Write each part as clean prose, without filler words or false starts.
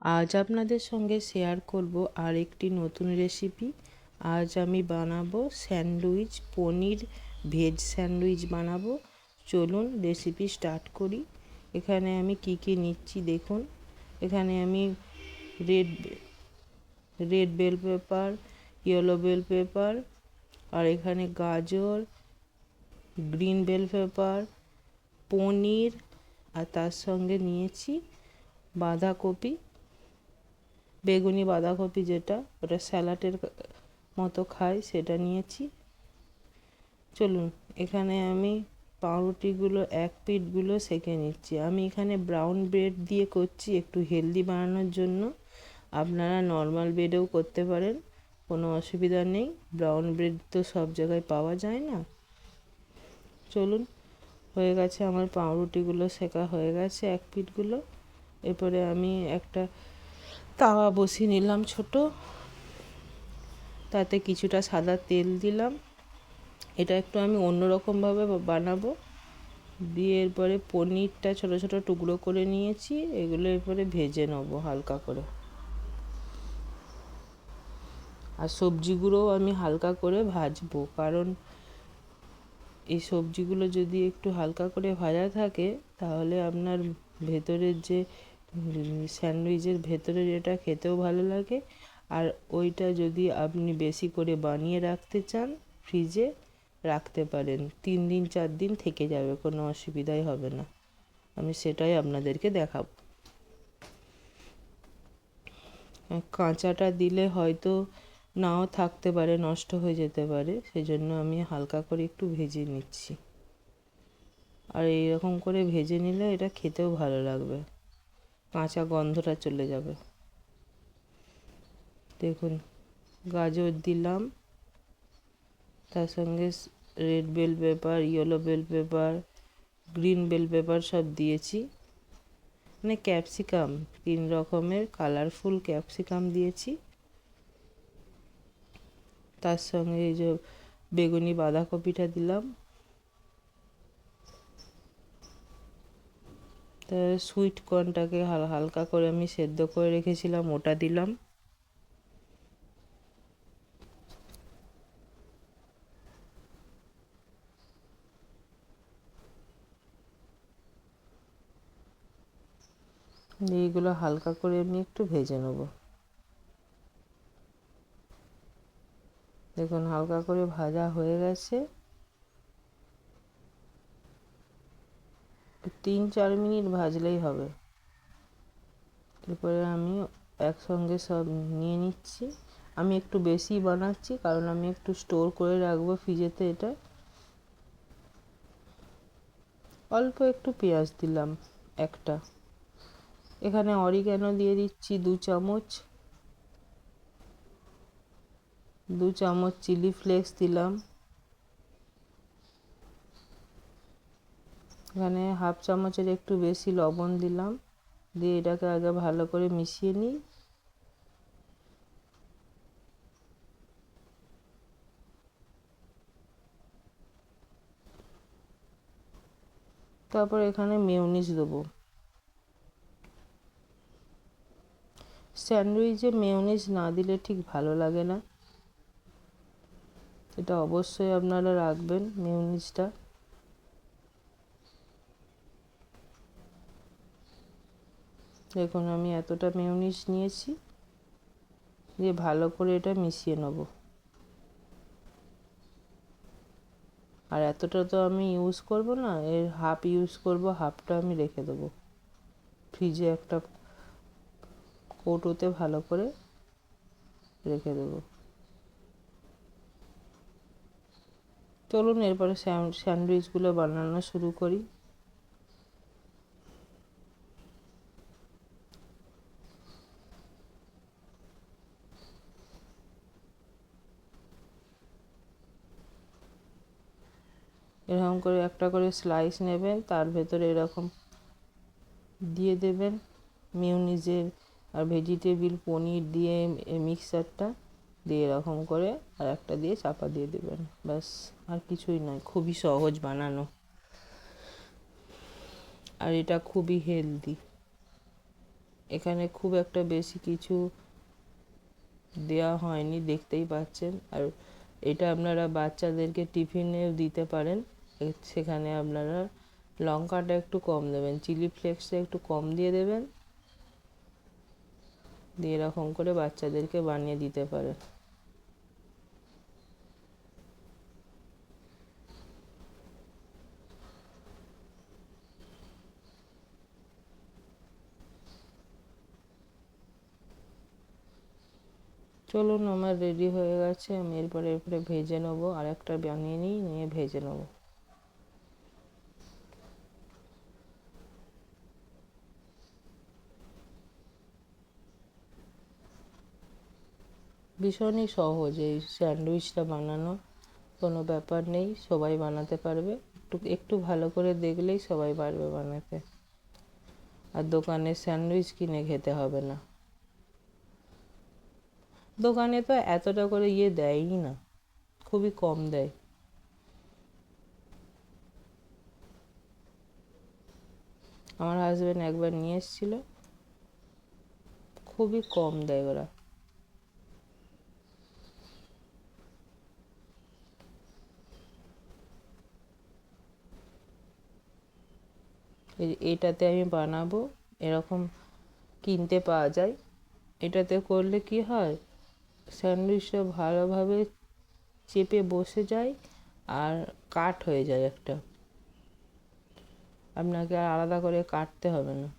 আজ আপনাদের সঙ্গে শেয়ার করব আরেকটি নতুন রেসিপি। আজ আমি বানাবো স্যান্ডউইচ, পনির ভেজ স্যান্ডউইচ বানাবো। চলুন রেসিপি স্টার্ট করি। এখানে আমি কি নিচ্ছি দেখুন। এখানে আমি red red bell pepper, yellow bell pepper, আর এখানে গাজর, গ্রিন বেল পেপার, পনির, আর তার সঙ্গে নিয়েছি বাঁধাকপি, বেগুনি বাঁধাকপি, যেটা ওটা স্যালাডের মতো খাই, সেটা নিয়েছি। চলুন এখানে আমি পাউরুটিগুলো এক পিঠগুলো সেঁকে নিচ্ছি। আমি এখানে ব্রাউন ব্রেড দিয়ে করছি একটু হেলদি বানানোর জন্য। আপনারা নর্মাল ব্রেডেও করতে পারেন, কোনো অসুবিধা নেই। ব্রাউন ব্রেড তো সব জায়গায় পাওয়া যায় না। চলুন, হয়ে গেছে আমার পাউরুটিগুলো সেঁকা হয়ে গেছে এক পিঠগুলো। এরপরে আমি একটা তাওয়া বসিয়ে নিলাম ছোট, তাতে কিছুটা সাদা তেল দিলাম। এটা একটু আমি অন্যরকমভাবে বানাবো। দিয়ে এরপরে পনিরটা ছোট ছোট টুকরো করে নিয়েছি, এগুলো এরপরে ভেজে নেবো হালকা করে। আর সবজিগুলোও আমি হালকা করে ভাজবো, কারণ এই সবজিগুলো যদি একটু হালকা করে ভাজা থাকে তাহলে আপনার ভেতরের যে স্যান্ডউইচের ভেতরে যেটা খেতেও ভালো লাগে। আর ওইটা যদি আপনি বেশি করে বানিয়ে রাখতে চান, ফ্রিজে রাখতে পারেন, 3 দিন 4 দিন থেকে যাবে, কোনো অসুবিধাই হবে না। আমি সেটাই আপনাদেরকে দেখাবো। কাঁচাটা দিলে হয়তো নাও থাকতে পারে, নষ্ট হয়ে যেতে পারে, সেই জন্য আমি হালকা করে একটু ভেজে নিচ্ছি। আর এইরকম করে ভেজে নিলে এটা খেতেও ভালো লাগবে, কাঁচা গন্ধটা চলে যাবে। দেখুন, গাজর দিলাম, তার সঙ্গে red bell pepper, yellow bell pepper, green bell pepper সব দিয়েছি। মানে ক্যাপসিকাম, 3 রকমের কালারফুল ক্যাপসিকাম দিয়েছি। তার সঙ্গে এই যে বেগুনি বাঁধাকপিটা দিলাম। সুইট কর্নটাকে হালকা করে আমি সেদ্ধ করে রেখেছিলাম, ওটা দিলাম। এইগুলো হালকা করে আমি একটু ভেজে নেব। দেখুন হালকা করে ভাজা হয়ে গেছে। 3-4 মিনিট ভাজলেই হবে। এরপরে আমি একসঙ্গে সব নিয়ে নিচ্ছি। আমি একটু বেশি বানাচ্ছি কারণ আমি একটু স্টোর করে রাখবো ফ্রিজেতে। এটা অল্প একটু পেঁয়াজ দিলাম একটা। এখানে অরিগ্যানো দিয়ে দিচ্ছি 2 চামচ। 2 চামচ চিলি ফ্লেক্স দিলাম। এখানে 1/2 চামচের একটু বেশি লবণ দিলাম। দিয়ে এটাকে আগে ভালো করে মিশিয়ে নিই। তারপর এখানে মেয়োনিজ দেবো। স্যান্ডউইচে মেয়োনিজ না দিলে ঠিক ভালো লাগে না, এটা অবশ্যই আপনারা রাখবেন মেয়োনিজটা। দেখুন আমি এতটা মেয়োনিজ নিয়েছি, দিয়ে ভালো করে এটা মিশিয়ে নেব। আর এতটা তো আমি ইউজ করব না, এর হাফ ইউজ করব, হাফটা আমি রেখে দেবো ফ্রিজে একটা কৌটোতে, ভালো করে রেখে দেবো। চলুন এরপরে স্যান্ডউইচগুলো বানানো শুরু করি। এরকম করে একটা করে স্লাইস নেবেন, তার ভেতরে এরকম দিয়ে দেবেন মিউনিজের আর ভেজিটেবিল পনির দিয়ে মিক্সারটা দিয়ে এরকম করে আর একটা দিয়ে চাপা দিয়ে দেবেন, ব্যাস। আর কিছুই নয়, খুবই সহজ বানানো, আর এটা খুবই হেলদি। এখানে খুব একটা বেশি কিছু দেওয়া হয়নি, দেখতেই পাচ্ছেন। আর এটা আপনারা বাচ্চাদেরকে টিফিনেও দিতে পারেন। সেখানে আপনারা লঙ্কাটা একটু কম দেবেন, চিলি ফ্লেক্সটা একটু কম দিয়ে দেবেন, দিয়ে এরকম করে বাচ্চাদেরকে বানিয়ে দিতে পারেন। চলুন, আমার রেডি হয়ে গেছে। আমি এরপরে ভেজে নেবো, আর একটা বানিয়ে নিয়ে ভেজে নেবো। ভীষণই সহজ এই স্যান্ডউইচটা বানানো, কোনো ব্যাপার নেই, সবাই বানাতে পারবে। একটু একটু ভালো করে দেখলেই সবাই পারবে বানাতে। আর দোকানের স্যান্ডউইচ কিনে খেতে হবে না। দোকানে তো এতটা করে দেয়ই না, খুবই কম দেয়। আমার হাজব্যান্ড একবার নিয়ে এসেছিল, খুবই কম দেয় ওরা। এটাতে আমি বানাবো, এরকম কিনতে পাওয়া যায়। এটাতে করলে কি হয়, স্যান্ডউইচটা ভালোভাবে চেপে বসে যায় আর কাট হয়ে যায় একটা, আপনাকে আর আলাদা করে কাটতে হবে না।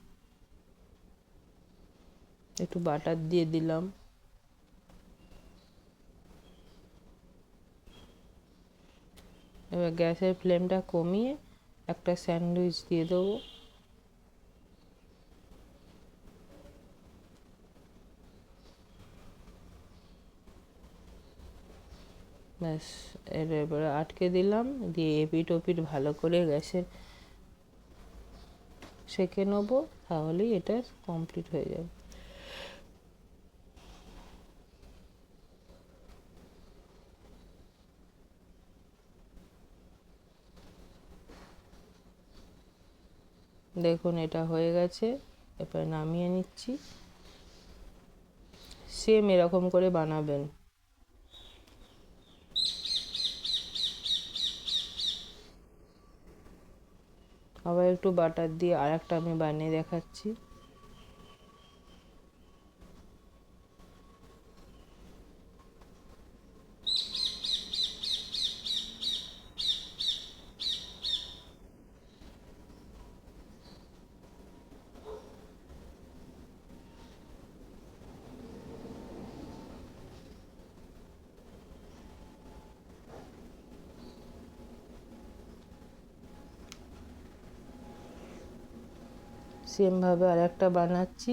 একটু বাটার দিয়ে দিলাম। এবার গ্যাসের ফ্লেমটা কমিয়ে একটা স্যান্ডউইচ দিয়ে দেবো। ব্যাস, এবারে আটকে দিলাম, দিয়ে এপিট ওপিট ভালো করে গ্যাসের সেঁকে নেবো, তাহলেই এটা কমপ্লিট হয়ে যাবে। দেখুন এটা হয়ে গেছে, এবার নামিয়ে নিচ্ছি। সেম এরকম করে বানাবেন। আবার একটু বাটার দিয়ে আর একটা আমি বানিয়ে দেখাচ্ছি। সেমভাবে আর একটা বানাচ্ছি।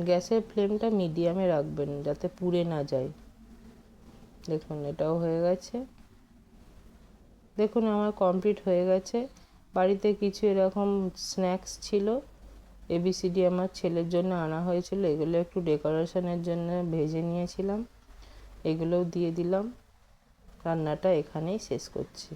গ্যাসের ফ্লেমটা মিডিয়ামে রাখবেন যাতে পুড়ে না যায়। দেখুন এটাও হয়ে গেছে। দেখুন আমার কমপ্লিট হয়ে গেছে। বাড়িতে কিছু এরকম স্ন্যাক্স ছিল, এবিসিডি আমার ছেলের জন্য আনা হয়েছিল, এগুলো একটু ডেকোরেশনের জন্য ভেজে নিয়েছিলাম, এগুলোও দিয়ে দিলাম। রান্নাটা এখানেই শেষ করছি।